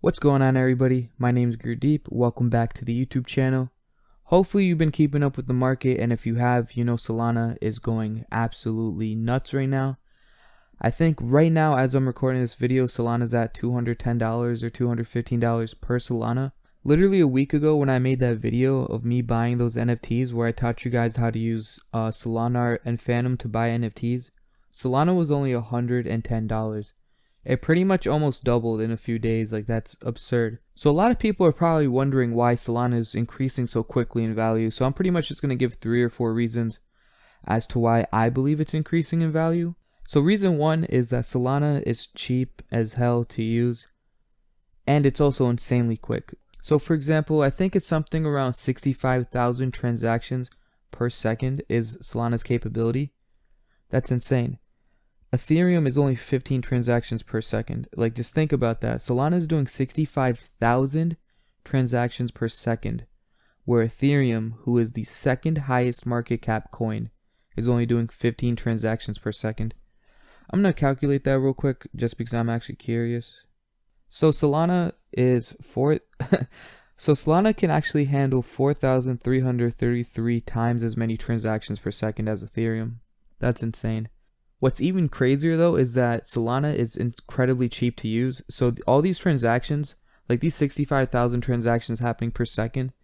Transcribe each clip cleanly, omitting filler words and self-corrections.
What's going on, everybody? My name is Gurdeep. Welcome back to the YouTube channel. Hopefully you've been keeping up with the market, and if you have, you know Solana is going absolutely nuts right now. I think right now, as I'm recording this video, Solana's at $210 or $215 per Solana. Literally a week ago when I made that video of me buying those NFTs where I taught you guys how to use Solana and Phantom to buy NFTs, Solana was only $110. It pretty much almost doubled in a few days. Like, that's absurd. So a lot of people are probably wondering why Solana is increasing so quickly in value. So I'm pretty much just going to give 3 or 4 reasons as to why I believe it's increasing in value. So reason 1 is that Solana is cheap as hell to use, and it's also insanely quick. So for example, I think it's something around 65,000 transactions per second is Solana's capability. That's insane. Ethereum is only 15 transactions per second. Like, just think about that. Solana is doing 65,000 transactions per second, where Ethereum, who is the second highest market cap coin, is only doing 15 transactions per second. I'm going to calculate that real quick just because I'm actually curious. So Solana can actually handle 4,333 times as many transactions per second as Ethereum. That's insane. What's even crazier though is that Solana is incredibly cheap to use. So all these transactions, like these 65,000 transactions happening per second,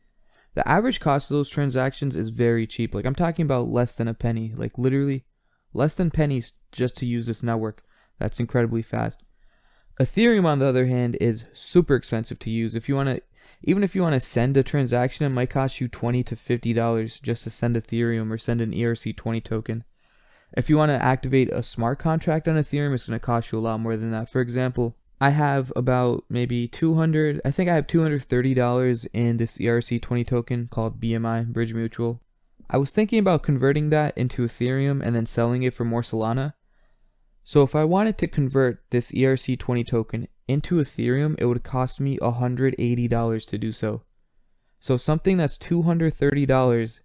the average cost of those transactions is very cheap. Like, I'm talking about less than a penny, like literally less than pennies just to use this network. That's incredibly fast. Ethereum, on the other hand, is super expensive to use. Even if you want to send a transaction, it might cost you $20 to $50 just to send Ethereum or send an ERC20 token. If you want to activate a smart contract on Ethereum, it's going to cost you a lot more than that. For example, I have about maybe $230 in this ERC20 token called BMI, Bridge Mutual. I was thinking about converting that into Ethereum and then selling it for more Solana. So if I wanted to convert this ERC20 token into Ethereum, it would cost me $180 to do so. So something that's $230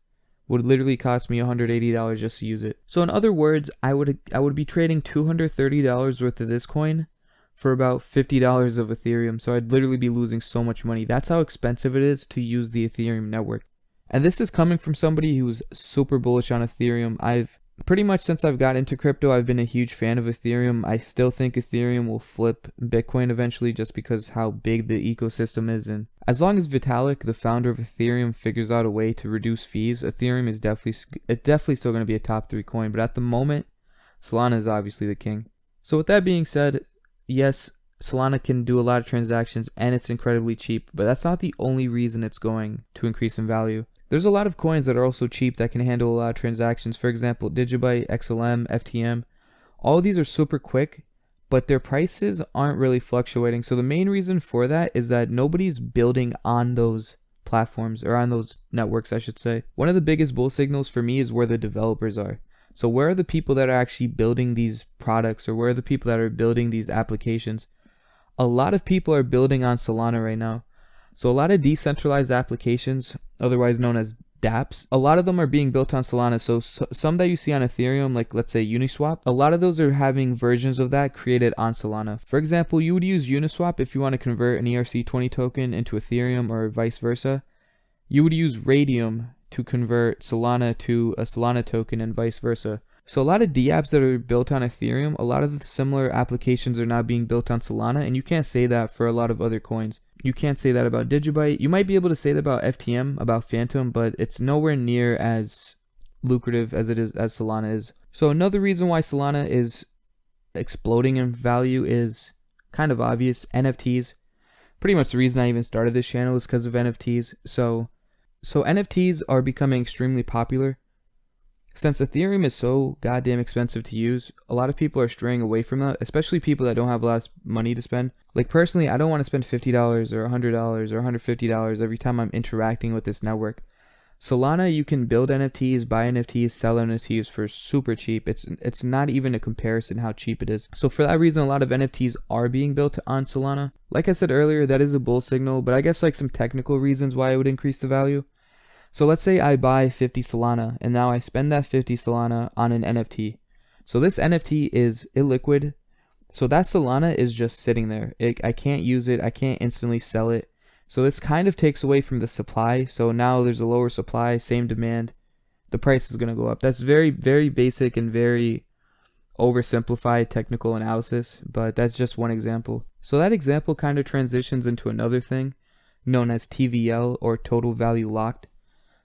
would literally cost me $180 just to use it. So in other words, I would be trading $230 worth of this coin for about $50 of Ethereum. So I'd literally be losing so much money. That's how expensive it is to use the Ethereum network. And this is coming from somebody who's super bullish on Ethereum. Pretty much since I've got into crypto, I've been a huge fan of Ethereum. I still think Ethereum will flip Bitcoin eventually just because how big the ecosystem is. And as long as Vitalik, the founder of Ethereum, figures out a way to reduce fees, Ethereum is definitely still going to be a top 3 coin. But at the moment, Solana is obviously the king. So with that being said, yes, Solana can do a lot of transactions and it's incredibly cheap. But that's not the only reason it's going to increase in value. There's a lot of coins that are also cheap that can handle a lot of transactions. For example, Digibyte, XLM, FTM. All of these are super quick, but their prices aren't really fluctuating. So the main reason for that is that nobody's building on those platforms, or on those networks, I should say. One of the biggest bull signals for me is where the developers are. So where are the people that are actually building these products, or where are the people that are building these applications? A lot of people are building on Solana right now. So a lot of decentralized applications, otherwise known as dApps, a lot of them are being built on Solana. So some that you see on Ethereum, like let's say Uniswap, a lot of those are having versions of that created on Solana. For example, you would use Uniswap if you want to convert an ERC20 token into Ethereum, or vice versa. You would use Radium to convert Solana to a Solana token, and vice versa. So a lot of dApps that are built on Ethereum, a lot of the similar applications are now being built on Solana, and you can't say that for a lot of other coins. You can't say that about Digibyte. You might be able to say that about FTM, about Phantom, but it's nowhere near as lucrative as Solana is. So another reason why Solana is exploding in value is kind of obvious. NFTs. Pretty much the reason I even started this channel is because of NFTs. So NFTs are becoming extremely popular. Since Ethereum is so goddamn expensive to use, a lot of people are straying away from that, especially people that don't have a lot of money to spend. Like, personally, I don't want to spend $50 or $100 or $150 every time I'm interacting with this network. Solana, you can build NFTs, buy NFTs, sell NFTs for super cheap. It's not even a comparison how cheap it is. So for that reason, a lot of NFTs are being built on Solana. Like I said earlier, that is a bull signal, but I guess like some technical reasons why it would increase the value. So let's say I buy 50 Solana, and now I spend that 50 Solana on an NFT. So this NFT is illiquid. So that Solana is just sitting there. I can't use it. I can't instantly sell it. So this kind of takes away from the supply. So now there's a lower supply, same demand. The price is going to go up. That's very, very basic and very oversimplified technical analysis, but that's just one example. So that example kind of transitions into another thing known as TVL, or total value locked.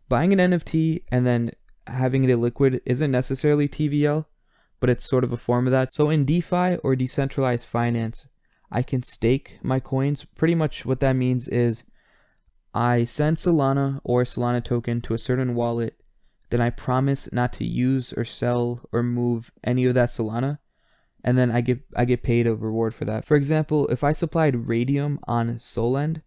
Buying an NFT and then having it illiquid isn't necessarily TVL, but it's sort of a form of that. So in DeFi, or decentralized finance, I can stake my coins. Pretty much what that means is I send Solana or Solana token to a certain wallet, then I promise not to use or sell or move any of that Solana, and then I get paid a reward for that. For example, if I supplied radium on Solend,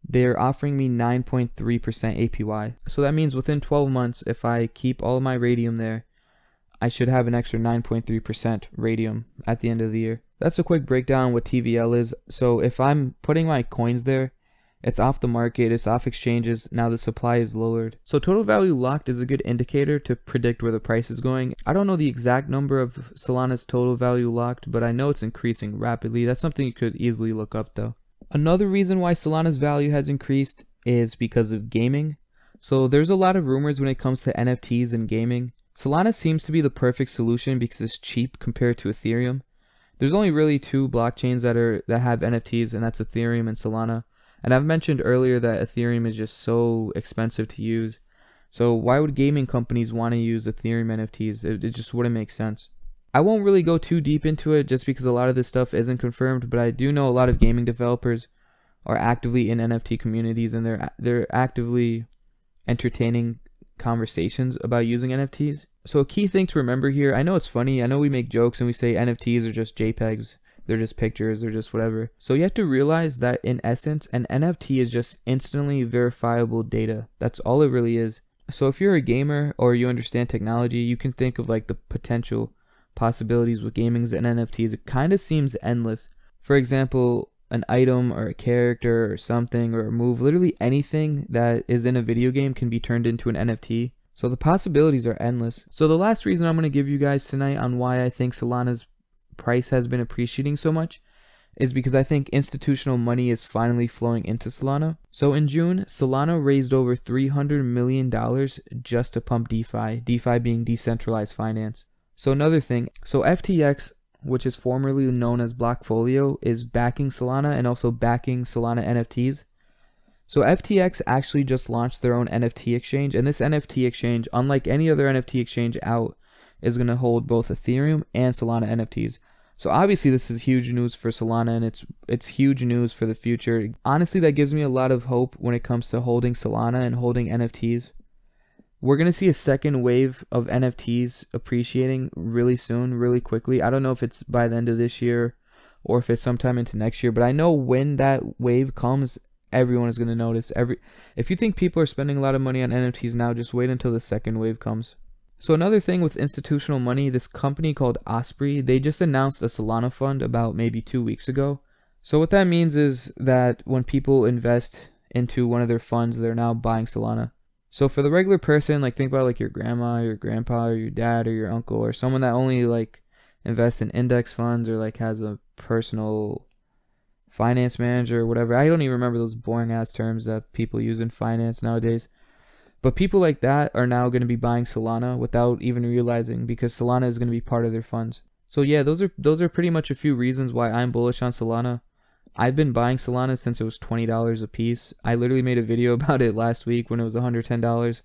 they're offering me 9.3% APY. So that means within 12 months, if I keep all of my radium there, I should have an extra 9.3% radium at the end of the year. That's a quick breakdown of what TVL is. So if I'm putting my coins there, it's off the market, it's off exchanges, now the supply is lowered. So total value locked is a good indicator to predict where the price is going. I don't know the exact number of Solana's total value locked, but I know it's increasing rapidly. That's something you could easily look up though. Another reason why Solana's value has increased is because of gaming. So there's a lot of rumors when it comes to NFTs and gaming. Solana seems to be the perfect solution because it's cheap compared to Ethereum. There's only really two blockchains that have NFTs, and that's Ethereum and Solana. And I've mentioned earlier that Ethereum is just so expensive to use. So why would gaming companies want to use Ethereum NFTs? It just wouldn't make sense. I won't really go too deep into it just because a lot of this stuff isn't confirmed, but I do know a lot of gaming developers are actively in NFT communities, and they're actively entertaining conversations about using NFTs. So a key thing to remember here, I know it's funny, I know we make jokes and we say NFTs are just JPEGs, they're just pictures, they're just whatever. So you have to realize that in essence, an NFT is just instantly verifiable data. That's all it really is. So if you're a gamer or you understand technology, you can think of like the potential possibilities with gamings and NFTs. It kind of seems endless. For example, an item or a character or something or a move, literally anything that is in a video game can be turned into an NFT. So the possibilities are endless. So the last reason I'm going to give you guys tonight on why I think Solana's price has been appreciating so much is because I think institutional money is finally flowing into Solana. So in June, Solana raised over $300 million just to pump DeFi, DeFi being decentralized finance. So another thing, so FTX, which is formerly known as Blockfolio, is backing Solana and also backing Solana NFTs. So FTX actually just launched their own NFT exchange, and this NFT exchange, unlike any other NFT exchange out, is going to hold both Ethereum and Solana NFTs. So obviously this is huge news for Solana, and it's huge news for the future. Honestly, that gives me a lot of hope when it comes to holding Solana and holding NFTs. We're going to see a second wave of NFTs appreciating really soon, really quickly. I don't know if it's by the end of this year or if it's sometime into next year, but I know when that wave comes, everyone is going to notice. If you think people are spending a lot of money on NFTs now, just wait until the second wave comes. So another thing with institutional money, this company called Osprey, they just announced a Solana fund about maybe 2 weeks ago. So what that means is that when people invest into one of their funds, they're now buying Solana. So for the regular person, like think about like your grandma, your grandpa, or your dad, or your uncle, or someone that only like invests in index funds or like has a personal finance manager or whatever. I don't even remember those boring ass terms that people use in finance nowadays. But people like that are now going to be buying Solana without even realizing, because Solana is going to be part of their funds. So yeah, those are pretty much a few reasons why I'm bullish on Solana. I've been buying Solana since it was $20 a piece. I literally made a video about it last week when it was $110.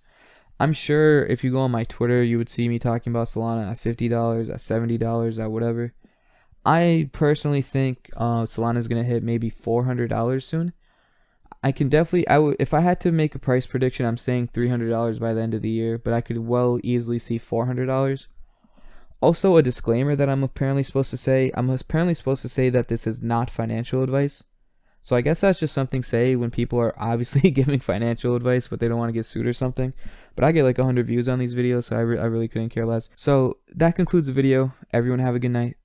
I'm sure if you go on my Twitter, you would see me talking about Solana at $50, at $70, at whatever. I personally think Solana is going to hit maybe $400 soon. I can definitely, if I had to make a price prediction, I'm saying $300 by the end of the year, but I could well easily see $400. Also, a disclaimer that I'm apparently supposed to say that this is not financial advice. So I guess that's just something to say when people are obviously giving financial advice, but they don't want to get sued or something. But I get like 100 views on these videos, so I really couldn't care less. So that concludes the video. Everyone have a good night.